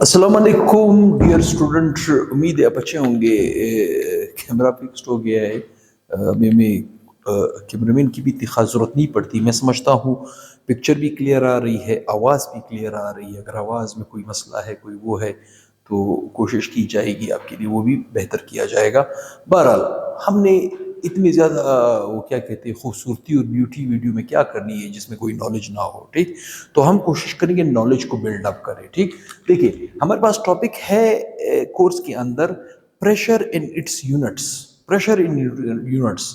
अस्सलाम वालेकुम dear student. उम्मीद है आप अच्छे होंगे। कैमरा फिक्स्ड हो गया है। हमें कैमरामैन की भी इतनी खास ज़रूरत नहीं पड़ती। मैं समझता हूँ पिक्चर भी क्लियर आ रही है, आवाज़ भी क्लियर आ रही है। अगर आवाज़ में कोई मसला है, कोई वो है, तो कोशिश की जाएगी आपके लिए वो भी बेहतर किया जाएगा। बहरहाल हमने इतनी ज़्यादा वो क्या कहते हैं खूबसूरती और ब्यूटी वीडियो में क्या करनी है जिसमें कोई नॉलेज ना हो, ठीक। तो हम कोशिश करेंगे नॉलेज को बिल्डअप करें, ठीक। देखिए हमारे पास टॉपिक है कोर्स के अंदर pressure in its units. Pressure in units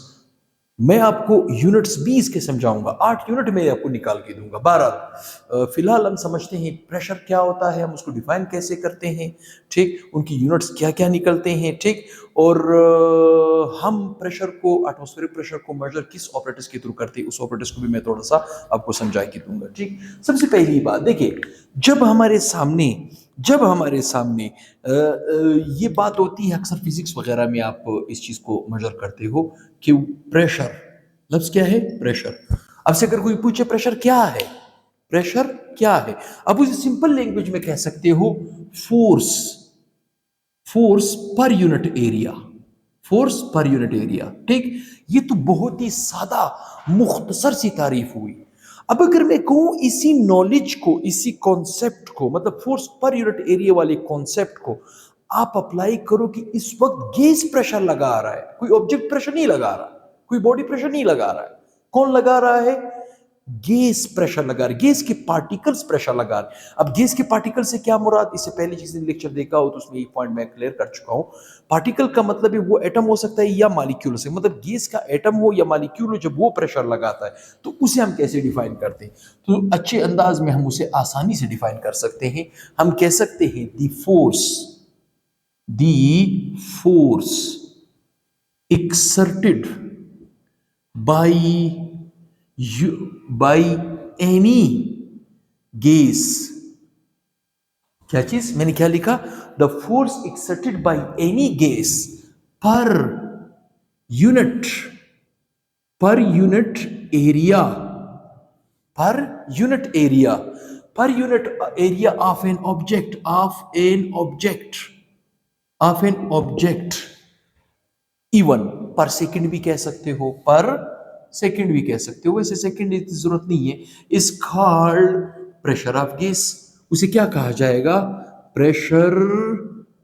मैं आपको यूनिट्स 20 के समझाऊंगा, 8 यूनिट में आपको निकाल के दूंगा। 12 फिलहाल हम समझते हैं प्रेशर क्या होता है, हम उसको डिफाइन कैसे करते हैं, ठीक। उनकी यूनिट्स क्या क्या निकलते हैं, ठीक। और हम प्रेशर को, एटमॉस्फेरिक प्रेशर को मेजर किस ऑपरेटर्स के थ्रू करते हैं, उस ऑपरेटर्स को भी मैं थोड़ा सा आपको समझा के दूंगा, ठीक। सबसे पहली बात देखिए, जब हमारे सामने ये बात होती है, अक्सर फिजिक्स वगैरह में आप इस चीज को मेजर करते हो कि प्रेशर, लफ्ज क्या है प्रेशर। अब से अगर कोई पूछे प्रेशर क्या है, प्रेशर क्या है, अब उसे सिंपल लैंग्वेज में कह सकते हो force, force per unit area, force per unit area, ठीक। ये तो बहुत ही सादा मुख्तसर सी तारीफ हुई। अब अगर मैं कहूं इसी नॉलेज को, इसी कॉन्सेप्ट को, मतलब फोर्स पर यूनिट एरिया वाले कॉन्सेप्ट को आप अप्लाई करो कि इस वक्त गैस प्रेशर लगा रहा है, कोई ऑब्जेक्ट प्रेशर नहीं लगा रहा, कोई बॉडी प्रेशर नहीं लगा रहा है। कौन लगा रहा है? गैस प्रेशर लगा रहे, गैस के पार्टिकल्स प्रेशर लगा रहे। अब गैस के पार्टिकल से क्या मुराद, इससे पहले जिसने लेक्चर देखा हो तो उसमें एक पॉइंट मैं क्लियर कर चुका हूं। पार्टिकल का मतलब है वो एटम हो सकता है या मॉलिक्यूल से, मतलब गैस का एटम हो या मॉलिक्यूल हो, जब वो प्रेशर लगाता है तो उसे हम कैसे डिफाइन करते हैं। तो अच्छे अंदाज में हम उसे आसानी से डिफाइन कर सकते हैं। हम कह सकते हैं the force exerted by by any gas. क्या चीज मैंने क्या लिखा? The force exerted by any gas per unit, per unit area, per unit area, per unit area of an object, of an object. Even पर second भी कह सकते हो, पर सेकंड भी कह सकते हो, वैसे सेकंड की जरूरत नहीं है। इस कॉल्ड प्रेशर ऑफ गैस, उसे क्या कहा जाएगा? प्रेशर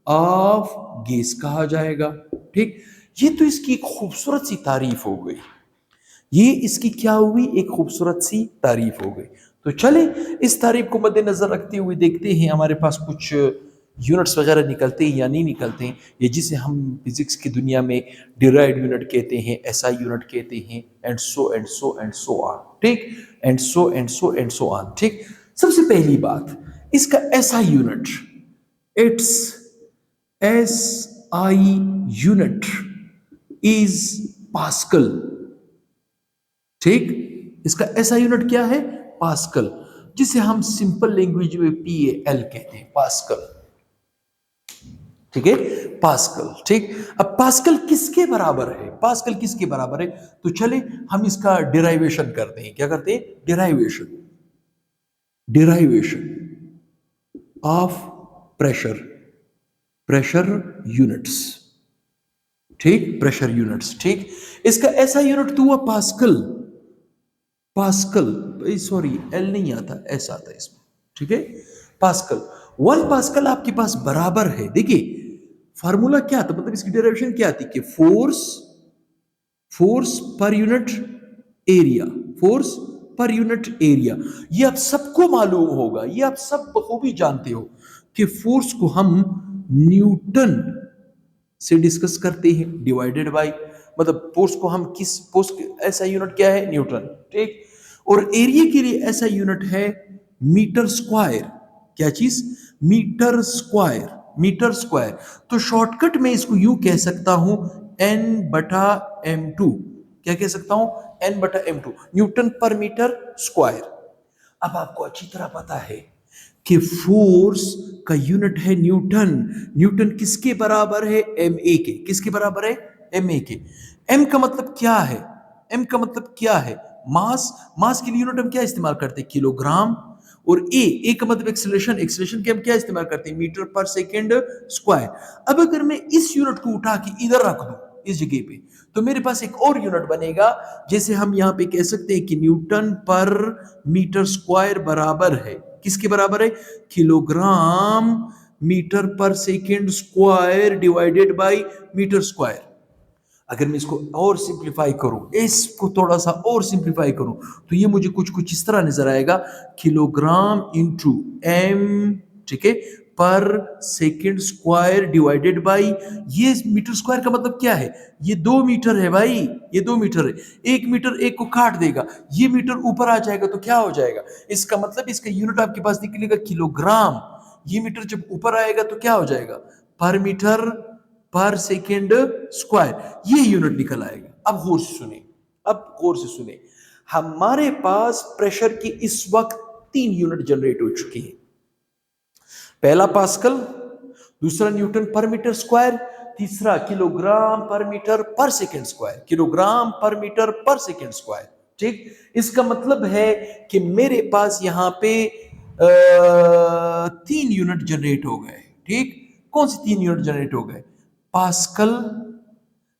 ऑफ गैस कहा जाएगा, ठीक। ये तो इसकी एक खूबसूरत सी तारीफ हो गई, ये इसकी क्या हुई, एक खूबसूरत सी तारीफ हो गई। तो चले इस तारीफ को मद्देनजर रखते हुए देखते हैं हमारे पास कुछ यूनिट्स वगैरह निकलते हैं या नहीं निकलते हैं, ये जिसे हम फिजिक्स की दुनिया में डिराइव्ड यूनिट कहते हैं, एसआई यूनिट कहते हैं, and so and so and so on, ठीक। And so and so and so on, ठीक। सबसे पहली बात, इसका SI unit, it's S I unit is pascal, ठीक। इसका ऐसा यूनिट क्या है? पास्कल, जिसे हम सिंपल लैंग्वेज में PAL कहते हैं, पास्कल, ठीक है, पास्कल, ठीक। अब पास्कल किसके बराबर है, पास्कल किसके बराबर है? तो चले हम इसका डिराइवेशन करते हैं। क्या करते हैं? Derivation, derivation of pressure, pressure units, ठीक, प्रेशर यूनिट्स, ठीक। इसका ऐसा यूनिट तो हुआ पास्कल, पास्कल, सॉरी एल नहीं आता, एस आता है इसमें, ठीक है, पास्कल। 1 पास्कल आपके पास बराबर है, देखिए फार्मूला क्या था, मतलब इसकी डेरिवेशन क्या थी कि force, force per unit area, force per unit area. ये आप सबको मालूम होगा, ये आप सब बखूबी जानते हो कि फोर्स को हम न्यूटन से डिस्कस करते हैं, डिवाइडेड बाय, मतलब फोर्स को हम किस, फोर्स ऐसा यूनिट क्या है? न्यूटन, ठीक। और एरिया के लिए ऐसा यूनिट है मीटर स्क्वायर। क्या चीज? Metre square, metre square. तो शॉर्टकट में इसको यूं कह सकता हूं, N/m²। क्या कह सकता हूं? N/m², Newton per metre square. अब आपको अच्छी तरह पता है कि फोर्स का यूनिट है न्यूटन। न्यूटन किसके बराबर है? MA के। किसके बराबर है? MA के। M का मतलब क्या है? M का मतलब क्या है? मास। मास के लिए यूनिट हम क्या इस्तेमाल करते हैं? किलोग्राम। और ए का मतलब एक्सेलरेशन, एक्सेलरेशन के हम क्या इस्तेमाल करते हैं, मीटर पर सेकेंड स्क्वायर। अब अगर मैं इस यूनिट को उठा के इधर रख दूं इस जगह पे, तो मेरे पास एक और यूनिट बनेगा, जैसे हम यहाँ पे कह सकते हैं कि न्यूटन पर मीटर स्क्वायर बराबर है, किसके बराबर है, किलोग्राम मीटर पर second square divided by metre square. अगर मैं इसको और सिंप्लीफाई करूं, इसको थोड़ा सा और सिंप्लीफाई करूं, तो ये मुझे कुछ कुछ इस तरह नजर आएगा, किलोग्राम इंटू एम, ठीक है, पर सेकेंड स्क्वायर डिवाइडेड बाय, ये मीटर स्क्वायर का मतलब क्या है, ये 2 मीटर है भाई, ये 2 मीटर है, 1 मीटर एक को काट देगा, ये मीटर ऊपर आ जाएगा तो क्या हो जाएगा, इसका मतलब इसका यूनिट आपके पास निकलेगा किलोग्राम, ये मीटर जब ऊपर आएगा तो क्या हो जाएगा, पर मीटर पर सेकेंड स्क्वायर, ये यूनिट निकल आएगा। अब गौर से सुने, अब गौर से सुने, हमारे पास प्रेशर की इस वक्त 3 यूनिट जनरेट हो चुके हैं, पहला पास्कल, दूसरा न्यूटन पर मीटर स्क्वायर, तीसरा किलोग्राम पर मीटर पर सेकेंड स्क्वायर, किलोग्राम पर मीटर पर सेकेंड स्क्वायर, ठीक। इसका मतलब है कि मेरे पास यहां पे 3 यूनिट जनरेट हो गए, ठीक। कौन सी 3 यूनिट जनरेट हो गए, पास्कल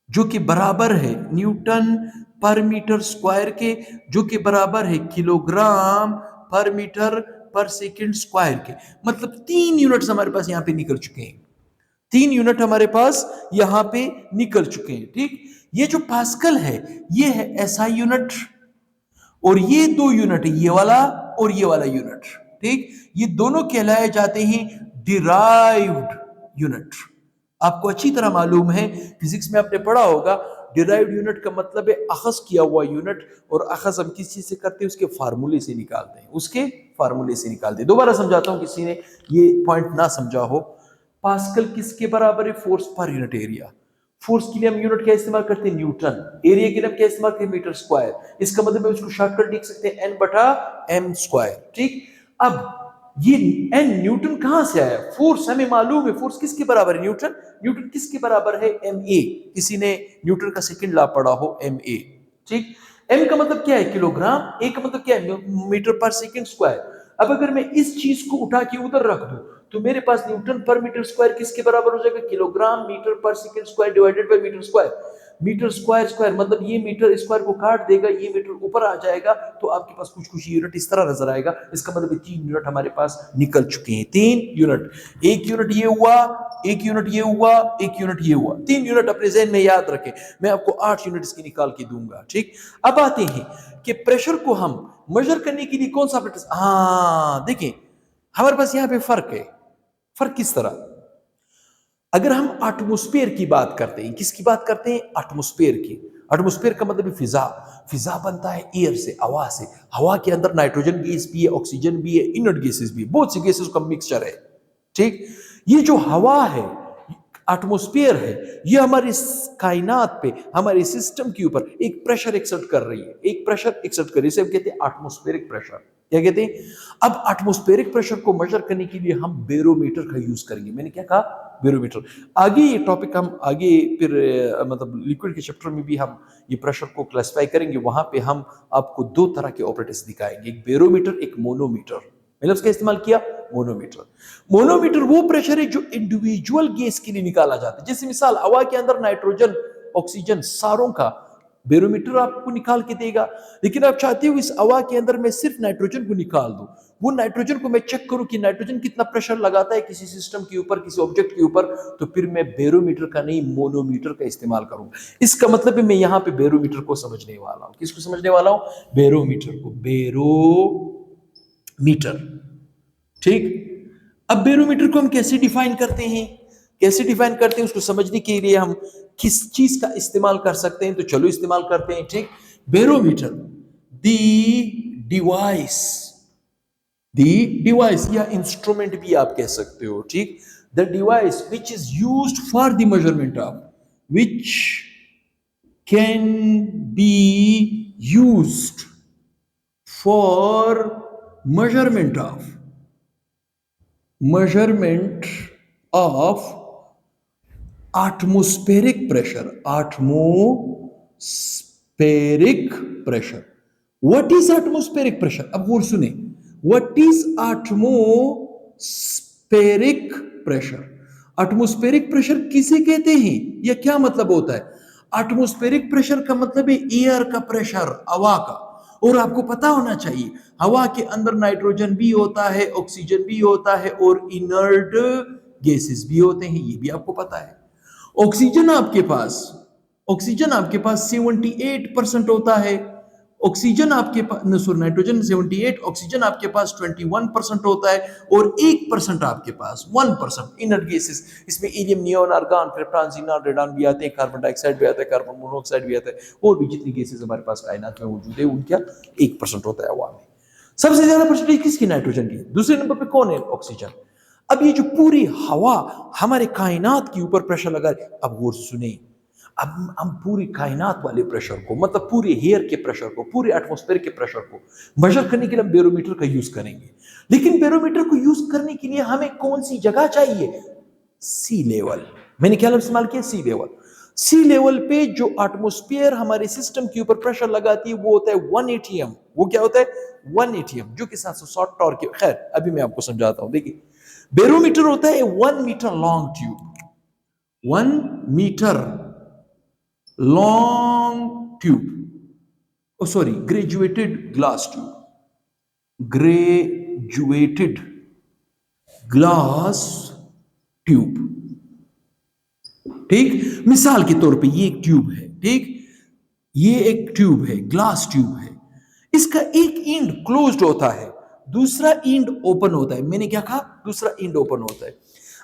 जो कि बराबर है न्यूटन पर मीटर स्क्वायर के, जो कि बराबर है किलोग्राम पर मीटर पर सेकेंड स्क्वायर के, मतलब 3 यूनिट्स हमारे पास यहां पे निकल चुके हैं, 3 यूनिट हमारे पास यहां पे निकल चुके हैं, ठीक। ये जो पास्कल है ये है एसआई यूनिट, और ये 2 यूनिट है, ये वाला और ये वाला यूनिट, ठीक। ये दोनों कहलाए जाते हैं डिराइव्ड यूनिट। आपको अच्छी तरह मालूम है, फिजिक्स में आपने पढ़ा होगा, डिराइव्ड यूनिट का मतलब है अखज किया हुआ यूनिट, और अखज हम किस चीज से करते हैं, उसके फार्मूले से निकालते हैं, उसके फार्मूले से निकालते हैं। दोबारा समझाता हूं, किसी ने ये पॉइंट ना समझा हो। पास्कल किसके बराबर है, force per unit area. Force के लिए हम यूनिट क्या इस्तेमाल करते हैं, न्यूटन। एरिया के लिए हम क्या इस्तेमाल करते हैं, मीटर स्क्वायर। इसका मतलब है उसको शॉर्टकट लिख सकते हैं एन बटा एम स्क्वायर, ठीक। अब ये एन न्यूटन कहां से आया, फोर्स हमें मालूम है, फोर्स किसके बराबर है, न्यूटन। न्यूटन किसके बराबर है, एम ए। किसी ने न्यूटन का सेकंड लॉ पढ़ा हो, एम ए, ठीक। एम का मतलब क्या है, किलोग्राम, ए का मतलब क्या है, मीटर पर सेकंड स्क्वायर। अब अगर मैं इस चीज को उठा के उधर रख दूं, तो मेरे पास न्यूटन पर मीटर स्क्वायर किसके बराबर हो जाएगा, kilogram metre per second square divided by metre square. Metre square square मतलब ये मीटर स्क्वायर को काट देगा, ये मीटर ऊपर आ जाएगा, तो आपके पास कुछ कुछ यूनिट इस तरह नजर आएगा। इसका मतलब 3 यूनिट हमारे पास निकल चुके हैं, 3 यूनिट। एक यूनिट ये हुआ, एक यूनिट ये हुआ, एक यूनिट ये हुआ, 3 यूनिट अपने जहन में याद रखें। मैं आपको 8 यूनिट इसकी निकाल के दूंगा, ठीक। अब आते हैं कि प्रेशर को हम मेजर करने के लिए कौन सा apparatus, हाँ देखें हमारे पास यहाँ पे फर्क है। फर्क किस तरह, अगर हम एटमॉस्फेयर की बात करते हैं, किसकी बात करते हैं, एटमॉस्फेयर की। एटमॉस्फेयर का मतलब है फिजा। फिजा बनता है एयर से, हवा से। हवा के अंदर नाइट्रोजन गैस भी है, ऑक्सीजन भी है, इनर्ट गैसेस भी है, बहुत सी गैसेस का मिक्सचर है, ठीक। ये जो हवा है, एटमॉस्फेयर है, ये हमारे कायनात पे, हमारे सिस्टम के ऊपर एक प्रेशर एक्सर्ट कर रही है, एक प्रेशर एक्सर्ट कर रही है, इसे हम कहते हैं एटमॉस्फेरिक प्रेशर। क्या कहते हैं, अब एटमॉस्फेरिक प्रेशर को मेजर करने के लिए हम बैरोमीटर का यूज करेंगे। मैंने क्या कहा, बैरोमीटर। आगे ये टॉपिक हम आगे फिर मतलब लिक्विड के चैप्टर में भी हम ये प्रेशर को क्लासिफाई करेंगे, वहां पे हम आपको 2 तरह के ऑपरेटर्स दिखाएंगे, एक बैरोमीटर, एक मोनोमीटर। मैंने उसका इस्तेमाल किया, मोनोमीटर। मोनोमीटर वो प्रेशर है जो इंडिविजुअल गैस के लिए निकाला जाता है, जैसे मिसाल हवा के अंदर नाइट्रोजन, ऑक्सीजन, सारों का बैरोमीटर आपको निकाल के देगा। लेकिन आप चाहते हो इस हवा के अंदर मैं सिर्फ नाइट्रोजन को निकाल दूं, वो नाइट्रोजन को मैं चेक करूं कि नाइट्रोजन कितना प्रेशर लगाता है किसी सिस्टम के ऊपर, किसी ऑब्जेक्ट के ऊपर, तो फिर मैं बैरोमीटर का नहीं मोनोमीटर का इस्तेमाल करूंगा। इसका मतलब है मैं यहां पे बैरोमीटर को समझने वाला हूं। किसको समझने वाला हूं, बैरोमीटर को, बैरोमीटर, ठीक। अब बैरोमीटर को हम कैसे डिफाइन करते हैं, कैसे डिफाइन करते हैं, उसको समझने के लिए हम किस चीज का इस्तेमाल कर सकते हैं, तो चलो इस्तेमाल करते हैं, ठीक। बैरोमीटर, दी डिवाइस, दी डिवाइस या इंस्ट्रूमेंट भी आप कह सकते हो, ठीक। The device which is used for the measurement of, which can be used for measurement of atmospheric pressure. Atmospheric pressure. What is atmospheric pressure? अब वो सुने, what is atmospheric pressure? Atmospheric pressure किसे कहते हैं, या क्या मतलब होता है? एटमोस्फेरिक प्रेशर का मतलब है एयर का प्रेशर, हवा का। और आपको पता होना चाहिए हवा के अंदर नाइट्रोजन भी होता है, ऑक्सीजन भी होता है और इनर्ट गैसेस भी होते हैं, ये भी आपको पता है। ऑक्सीजन आपके पास ऑक्सीजन आपके पास 78% होता है। ऑक्सीजन आपके पास, सॉरी, नाइट्रोजन 78, ऑक्सीजन आपके पास 21% होता है। और 1% आपके पास 1% इनर्ट गैसेस, इसमें helium, neon, argon, krypton, xenon, radon भी आते हैं, कार्बन डाइऑक्साइड भी आता है, कार्बन मोनोऑक्साइड भी आता है, और भी जितनी गैसेस हमारे पास कायनात में मौजूद है उनका 1% होता है हवा में। सबसे ज्यादा परसेंटेज किसकी? नाइट्रोजन की। दूसरे नंबर पे कौन है? ऑक्सीजन। अब ये जो पूरी हवा हमारे कायनात के ऊपर प्रेशर लगा है, अब गौर से सुने, अब हम पूरी कायनात वाले प्रेशर को, मतलब पूरे एयर के प्रेशर को, पूरे एटमॉस्फेयर के प्रेशर को मेजर करने के लिए हम बैरोमीटर का यूज करेंगे। लेकिन बैरोमीटर को यूज करने के लिए हमें कौन सी जगह चाहिए? सी लेवल। मैंने क्या लफ्ज इस्तेमाल किया? सी लेवल। सी लेवल पे जो एटमॉस्फेयर हमारे सिस्टम के ऊपर प्रेशर लगाती है वो होता है 1 एटीएम। वो क्या होता है? 1 एटीएम, जो कि 760 टॉर्क के। खैर, अभी मैं आपको समझाता हूं। देखिए, बैरोमीटर होता है 1 metre long tube, 1 metre long tube, oh sorry, graduated glass tube, graduated glass tube. ठीक, मिसाल के तौर पे ये एक ट्यूब है, ठीक, ये एक ट्यूब है, ग्लास ट्यूब है। इसका एक एंड क्लोज्ड होता है, दूसरा एंड ओपन होता है। मैंने क्या कहा? दूसरा एंड ओपन होता है।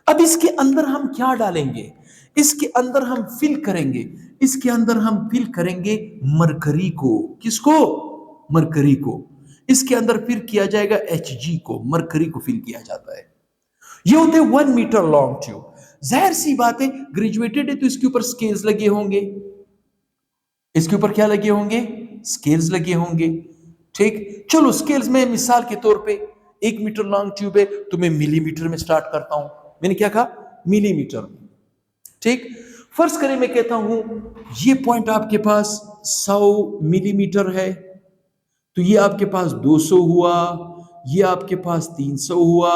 अब इसके अंदर हम क्या डालेंगे? इसके अंदर हम फिल करेंगे, इसके अंदर हम फिल करेंगे मरकरी को। किसको? मरकरी को। इसके अंदर फिर किया जाएगा Hg को, मरकरी को फिल किया जाता है। ये होते हैं 1 मीटर लॉन्ग ट्यूब। जाहिर सी बात है, ग्रेजुएटेड है तो इसके ऊपर स्केल्स लगे होंगे। इसके ऊपर क्या लगे होंगे? स्केल्स लगे होंगे। ठीक, चलो स्केल्स में मिसाल के तौर पे 1 मीटर लॉन्ग ट्यूब है तो मैं मिलीमीटर में स्टार्ट करता हूं। मैंने क्या कहा? मिलीमीटर में। ठीक, फर्ज करें मैं कहता हूं ये पॉइंट आपके पास 100 मिलीमीटर है, तो ये आपके पास 200 हुआ, ये आपके पास 300 हुआ।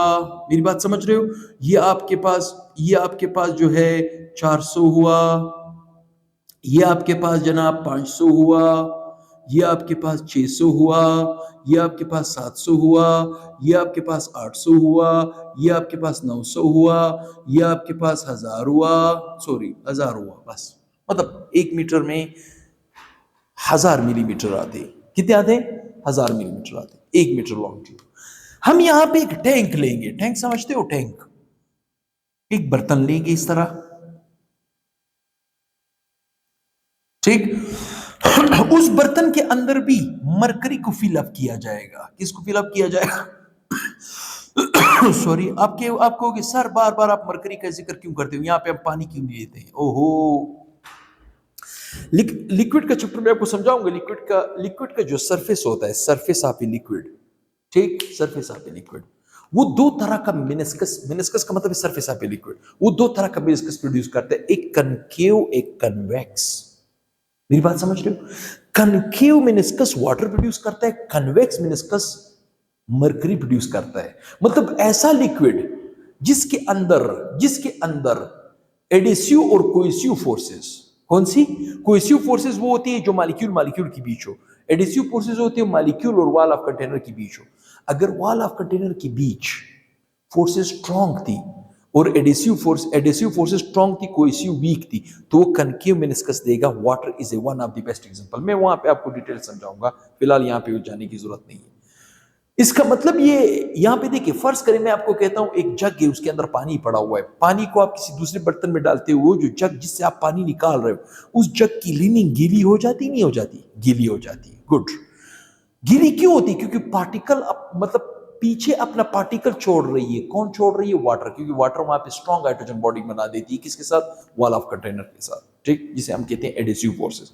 मेरी बात समझ रहे हो? ये आपके पास जो है 400 हुआ, ये आपके पास जनाब 500 हुआ, ये आपके पास 600 हुआ, ये आपके पास 700 हुआ, ये आपके पास 800 हुआ, ये आपके पास 900 हुआ, ये आपके पास 1000 हुआ, सॉरी 1000 हुआ। बस, मतलब 1 मीटर में 1000 मिलीमीटर आते। कितने आते? 1000 मिलीमीटर आते 1 मीटर लॉन्ग ट्यूब। हम यहां पे एक टैंक लेंगे। टैंक समझते हो? टैंक, एक बर्तन लेंगे इस तरह, ठीक। उस बर्तन के अंदर भी मरकरी को फिलअप किया जाएगा। किसको फिलअप किया जाएगा? सॉरी, आपको सर बार बार आप मरकरी का जिक्र क्यों करते हो? यहां पे हम पानी क्यों नहीं लेते हैं? ओहो, लिक्विड का चैप्टर में आपको समझाऊंगा। लिक्विड का जो सरफेस होता है, सरफेस ऑफ ए लिक्विड, ठीक, सरफेस ऑफ ए लिक्विड, वो दो तरह का मिनिस्कस का मतलब है सरफेस ऑफ ए लिक्विड। वो दो तरह का मिनिस्कस प्रोड्यूस करता है, एक कनकेव, एक कन्वेक्स। मेरी बात समझ रहे हो? कनकेव मिनिस्कस वाटर प्रोड्यूस करता है, कन्वेक्स मिनिस्कस मरकरी प्रोड्यूस करता है। मतलब ऐसा लिक्विड जिसके अंदर एडेसिव और कोहेसिव फोर्सेस, कौन सी? कोहेसिव फोर्सेस वो होती है जो मॉलिक्यूल के बीच हो। एडेसिव फोर्सेस होती है मॉलिक्यूल और वॉल ऑफ कंटेनर के बीच हो। अगर वॉल ऑफ कंटेनर के बीच फोर्सेस स्ट्रांग थी और एडेसिव फोर्सेस स्ट्रांग थी, कोहेसिव वीक थी, तो वो कनकेव मेनिस्कस देगा। Water is a one of the best example. मैं वहां पे आपको डिटेल समझाऊंगा, फिलहाल यहां पे जाने की जरूरत नहीं है। इसका मतलब ये, यहां पे देखिए, फर्ज करें मैं आपको कहता हूं एक जग है, उसके अंदर पानी पड़ा हुआ है। पानी को आप किसी दूसरे बर्तन में डालते हो, जो जग जिससे आप पानी निकाल रहे हो, उस जग की लिनिंग गीली हो जाती नहीं हो जाती? गीली हो जाती है। गुड। गीली क्यों होती? क्योंकि पार्टिकल मतलब पीछे अपना पार्टिकल छोड़ रही है। कौन छोड़ रही है? वाटर, क्योंकि वाटर वहां पे स्ट्रॉन्ग हाइड्रोजन बॉडी बना देती है। किसके साथ? वॉल ऑफ कंटेनर के साथ, ठीक, जिसे हम कहते हैं एडेसिव फोर्सेस।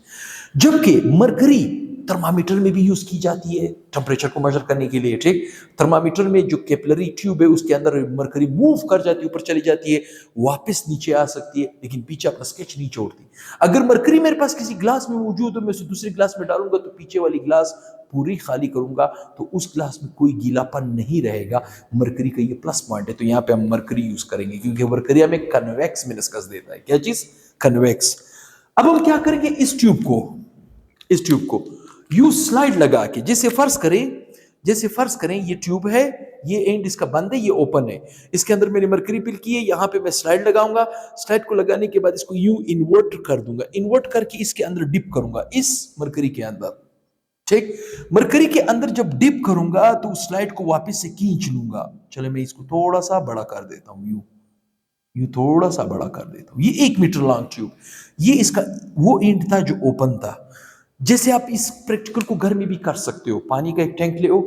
जबकि मरकरी थर्मामीटर में भी यूज की जाती है टेम्परेचर को मेजर करने के लिए। ठीक, थर्मामीटर में जो कैपिलरी ट्यूब है उसके अंदर मरकरी मूव कर जाती है, ऊपर चली जाती है, वापस नीचे आ सकती है, लेकिन पीछे अपना स्केच नहीं छोड़ती। अगर मरकरी मेरे पास किसी ग्लास में मौजूद है, मैं उसे दूसरे ग्लास में डालूंगा तो पीछे वाली ग्लास पूरी खाली करूंगा तो उस ग्लास में कोई गीलापन नहीं रहेगा। मरकरी का ये प्लस पॉइंट है, तो यहाँ पे हम मरकरी यूज करेंगे क्योंकि मरकरी हमें कन्वेक्स मिनस्कस देता है। क्या चीज? कन्वेक्स। अब हम क्या करेंगे, इस ट्यूब को यू स्लाइड लगा के, जैसे फर्ज करें ये ट्यूब है, ये एंड इसका बंद है, ये ओपन है, इसके अंदर मैंने मरकरी फिल की है, यहां पे मैं स्लाइड लगाऊंगा, स्लाइड को लगाने के बाद इसको यू इन्वर्ट कर दूंगा, इन्वर्ट करके इसके अंदर डिप करूंगा, इस मरकरी के अंदर। ठीक, मरकरी के अंदर जब डिप करूंगा तो उस स्लाइड को वापस से खींच लूंगा। चलो मैं इसको थोड़ा सा बड़ा कर देता हूं, यू थोड़ा सा बड़ा कर देता हूं। ये 1 मीटर लॉन्ग ट्यूब, ये इसका वो एंड था जो ओपन था। जैसे आप इस प्रैक्टिकल को घर में भी कर सकते हो, पानी का एक टैंक ले आओ,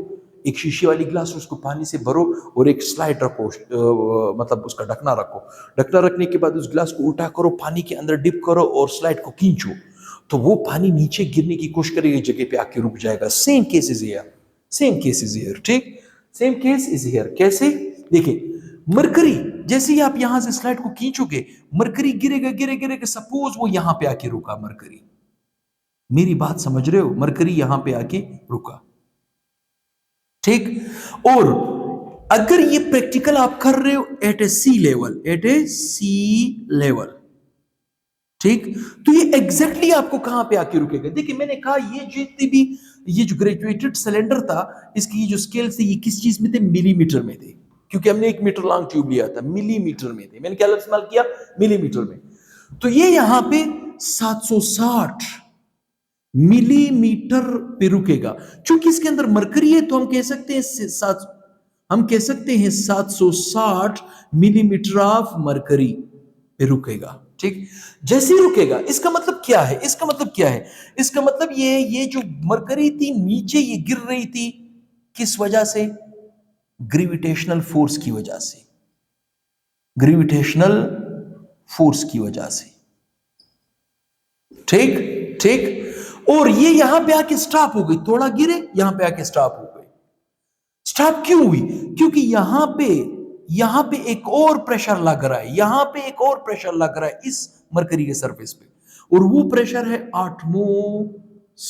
एक शीशे वाली ग्लास उसको पानी से भरो और एक स्लाइड रखो, मतलब उसका ढकना रखो, ढकना रखने के बाद उस ग्लास को उल्टा करो, पानी के अंदर डिप करो और स्लाइड को खींचो, तो वो पानी नीचे गिरने की कोशिश करेगी, जगह पे आके रुक जाएगा। सेम केस इज हियर, ठीक, सेम केस इज हियर। कैसे? देखिए, मरकरी जैसे ही आप यहां से स्लाइड को खींचोगे, मरकरी गिरेगा, सपोज वो यहां पे आके रुका, मरकरी, मेरी बात समझ रहे हो, मरकरी यहां पे आके रुका। ठीक, और अगर ये प्रैक्टिकल आप कर रहे हो एट ए सी लेवल, ठीक, तो ये एग्जैक्टली आपको कहां पे आके रुकेगा। देखिए, मैंने कहा ये जितनी भी ये जो ग्रेजुएटेड सिलेंडर था, इसकी जो स्केल थे, ये किस चीज में थे? मिलीमीटर में थे, क्योंकि हमने 1 मीटर लॉन्ग ट्यूब लिया था, मिलीमीटर में थे। मैंने क्या इस्तेमाल किया? मिलीमीटर में। तो ये यहां पे 760 मिलीमीटर पे रुकेगा। चूंकि इसके अंदर मरकरी है तो हम कह सकते हैं 760 मिलीमीटर ऑफ मरकरी पे रुकेगा। ठीक, जैसे ही रुकेगा, इसका मतलब क्या है? इसका मतलब ये जो मरकरी थी नीचे, ये गिर रही थी किस वजह से? ग्रेविटेशनल फोर्स की वजह से, ठीक, और ये यहां पे आके स्टॉप हो गई, थोड़ा गिरे, यहां पे आके स्टॉप हो गई। स्टॉप क्यों हुई? क्योंकि यहां पे एक और प्रेशर लग रहा है, इस मरकरी के सरफेस पे, और वो प्रेशर है एटमॉस्फेरिक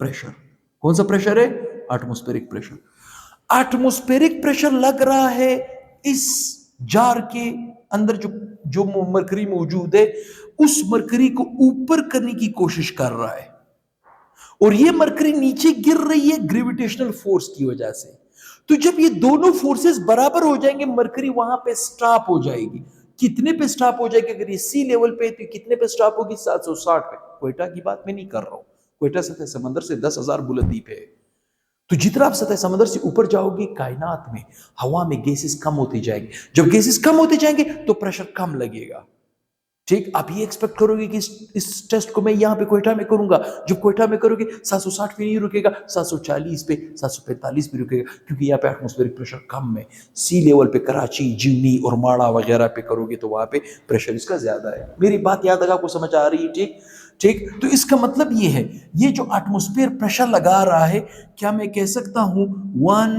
प्रेशर। कौन सा प्रेशर है? एटमॉस्फेरिक प्रेशर लग रहा है इस जार के अंदर, जो मरकरी मौजूद है, उस मरकरी को ऊपर करने की कोशिश कर रहा है, और ये मरकरी नीचे गिर रही है ग्रेविटेशनल फोर्स की वजह से। तो जब ये दोनों फोर्सेस बराबर हो जाएंगे, मरकरी वहां पे स्टॉप हो जाएगी। कितने पे स्टॉप हो जाएगी? अगर ये सी लेवल पे तो कितने पे स्टॉप होगी? 760 पे। क्वेटा की बात मैं नहीं कर रहा हूं, क्वेटा सतह समंदर से 10,000 बुलंदी पे है। तो जितना आप सतह समंदर से ऊपर जाओगे, कायनात में, हवा में गैसेस कम होती जाएंगे। जब गैसेस कम होते जाएंगे तो प्रेशर कम लगेगा। ठीक, आप ये एक्सपेक्ट करोगे कि इस टेस्ट को मैं यहां पे क्वेटा में करूंगा, जब क्वेटा में करोगे 760 पे नहीं रुकेगा, 740 पे, 745 पे रुकेगा, क्योंकि यहाँ पे एटमॉस्फेरिक प्रेशर कम है। सी लेवल पे कराची, जिवनी और माड़ा वगैरह पे करोगे तो वहां पे प्रेशर इसका ज्यादा है। मेरी बात याद तक आपको समझ आ रही है? ठीक, तो इसका मतलब ये है, ये जो एटमॉस्फेयर प्रेशर लगा रहा है, क्या मैं कह सकता हूं 1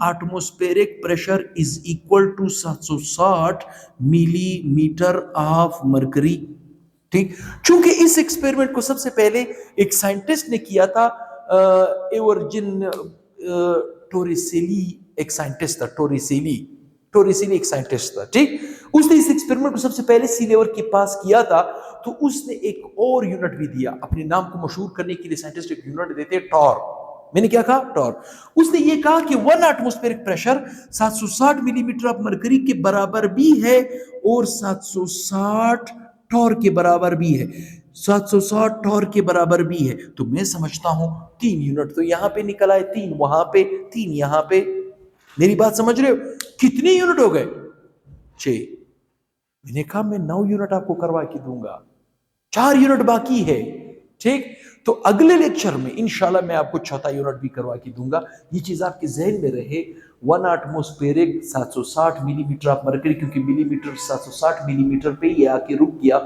atmospheric pressure is equal to 760 millimetre of mercury. ठीक, चूंकि इस एक्सपेरिमेंट को सबसे पहले एक साइंटिस्ट ने किया था, एवर्जिन टोरिसेली एक साइंटिस्ट था, टोरिसेली एक साइंटिस्ट था। ठीक, उसने इस एक्सपेरिमेंट को सबसे पहले सी लेवल के पास किया था, तो उसने एक और यूनिट भी दिया अपने नाम को मशहूर करने के लिए। साइंटिस्ट एक यूनिट देते हैं, टॉर। मैंने क्या कहा? टॉर। उसने ये कहा कि 1 atmospheric pressure 760 millimetre of mercury के बराबर भी है और 760 टॉर के बराबर भी है, 760 टॉर के बराबर भी है। तो मैं समझता हूं 3 यूनिट तो यहां पे निकल आए, 3 वहां पे, 3 यहां पे। मेरी बात समझ रहे हो? कितने यूनिट हो गए? 6। मैंने कहा मैं 9 यूनिट आपको करवा के दूंगा, 4 यूनिट बाकी है। ठीक, तो अगले लेक्चर में इंशाल्लाह मैं आपको चौथा यूनिट भी करवा के दूंगा। ये चीज आपके जहन में रहे, 1 एटमॉस्फेरिक 760 मिलीमीटर ऑफ मरकरी, क्योंकि मिलीमीटर 760 मिलीमीटर पे ये आके रुक गया,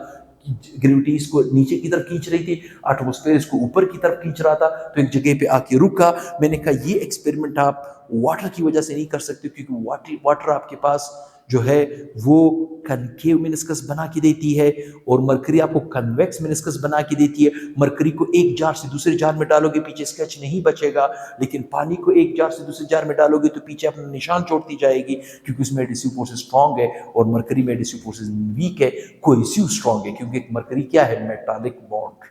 ग्रेविटी इसको नीचे की तरफ खींच रही थी, एटमॉस्फेयर इसको ऊपर की तरफ खींच रहा था। तो एक जगह पे आके रुका। मैंने कहा ये एक्सपेरिमेंट आप वाटर की वजह से नहीं कर सकते, क्योंकि वाटर वाटर आपके पास जो है वो कनकेव मेनिस्कस बना के देती है, और मरकरी आपको कन्वेक्स मेनिस्कस बना के देती है। मरकरी को एक जार से दूसरे जार में डालोगे पीछे स्केच नहीं बचेगा, लेकिन पानी को एक जार से दूसरे जार में डालोगे तो पीछे अपना निशान छोड़ती जाएगी, क्योंकि उसमें एडिसिव फोर्सेस स्ट्रॉन्ग है और मरकरी में एडिसिव फोर्सेस वीक है, कोहेसिव स्ट्रॉन्ग है, क्योंकि मरकरी क्या है, मेटालिक बॉन्ड।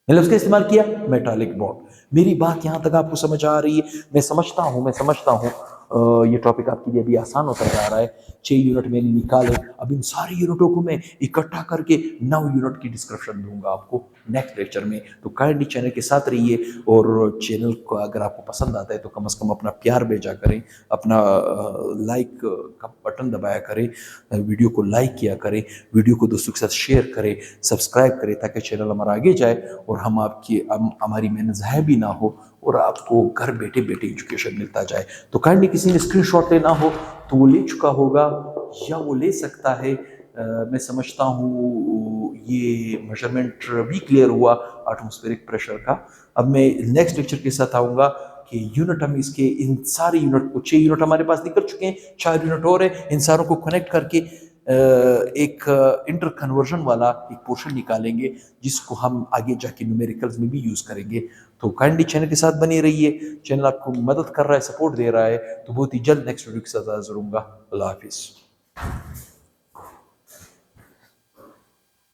मैंने उसका इस्तेमाल किया, मेटालिक बॉन्ड। मेरी बात यहां तक आपको समझ आ रही है? मैं समझता हूं ये टॉपिक आपके लिए अभी आसान होता जा रहा है। 6 यूनिट मैंने निकाले, अब इन सारे यूनिटों को मैं इकट्ठा करके 9 यूनिट की डिस्क्रिप्शन दूंगा आपको नेक्स्ट लेक्चर में। तो काइंडली चैनल के साथ रहिए, और चैनल को अगर आपको पसंद आता है तो कम से कम अपना प्यार भेजा करें, अपना लाइक का बटन दबाया करें, वीडियो को लाइक किया करें, वीडियो को दोस्तों के साथ शेयर करें, सब्सक्राइब करें, ताकि चैनल हमारा आगे जाए और हमारी मेहनत ज़ाया भी ना हो, और आपको घर बैठे बैठे एजुकेशन मिलता जाए। तो काइंडली किसी ने स्क्रीनशॉट लेना हो तो वो ले चुका होगा या वो ले सकता है। मैं समझता हूँ ये मेजरमेंट भी क्लियर हुआ एटमॉस्फेरिक प्रेशर का। अब मैं नेक्स्ट लेक्चर के साथ आऊँगा कि यूनिट हम इसके इन सारे यूनिट को, 6 यूनिट हमारे पास निकल चुके हैं, 4 यूनिट और है, इन सारों को कनेक्ट करके एक इंटर कन्वर्जन वाला एक पोर्शन निकालेंगे, जिसको हम आगे जाके न्यूमेरिकल्स में भी यूज़ करेंगे। तो काइंडली चैनल के साथ बने रहिए, चैनल आपको मदद कर रहा है, सपोर्ट दे रहा है। तो बहुत ही जल्द नेक्स्ट वीडियो के साथ हाजिर होऊंगा। अल्लाह हाफिज़।